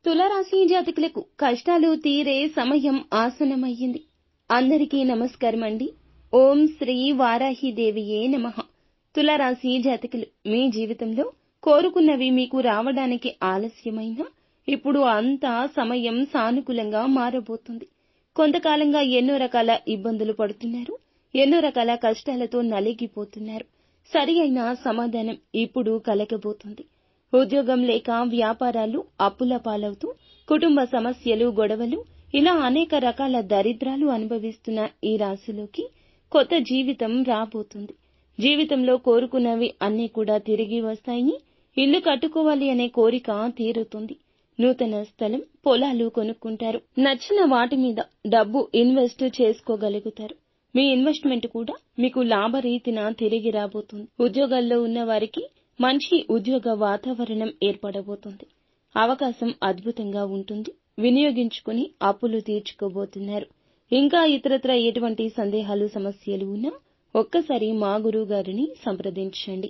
తులారాశి జాతకులకు కష్టాలు తీరే సమయం ఆసన్నమయ్యింది. అందరికీ నమస్కారం అండి. ఓం శ్రీ వారాహిదేవియే నమః. తులారాశి జాతకులు, మీ జీవితంలో కోరుకున్నవి మీకు రావడానికి ఆలస్యమైనా ఇప్పుడు అంతా సమయం సానుకూలంగా మారబోతుంది. కొంతకాలంగా ఎన్నో రకాల ఇబ్బందులు పడుతున్నారు, ఎన్నో రకాల కష్టాలతో నలిగిపోతున్నారు. సరి అయిన సమాధానం ఇప్పుడు కలగబోతుంది. ఉద్యోగం లేక వ్యాపారాలు అప్పుల పాలవుతూ కుటుంబ సమస్యలు, గొడవలు, ఇలా అనేక రకాల దరిద్రాలు అనుభవిస్తున్న ఈ రాశిలోకి కొత్త జీవితం రాబోతుంది. జీవితంలో కోరుకున్నవి అన్నీ కూడా తిరిగి వస్తాయి. ఇల్లు కట్టుకోవాలి అనే కోరిక తీరుతుంది. నూతన స్థలం, పొలాలు కొనుక్కుంటారు. నచ్చిన వాటి మీద డబ్బు ఇన్వెస్ట్ చేసుకోగలుగుతారు. మీ ఇన్వెస్ట్మెంట్ కూడా మీకు లాభరీతిన తిరిగి రాబోతుంది. ఉద్యోగాల్లో ఉన్న వారికి మంచి ఉద్యోగ వాతావరణం ఏర్పడబోతుంది. అవకాశం అద్భుతంగా ఉంటుంది. వినియోగించుకుని అప్పులు తీర్చుకోబోతున్నారు. ఇంకా ఇతరత్ర ఎటువంటి సందేహాలు, సమస్యలు ఉన్నా ఒక్కసారి మా గురువు గారిని సంప్రదించండి.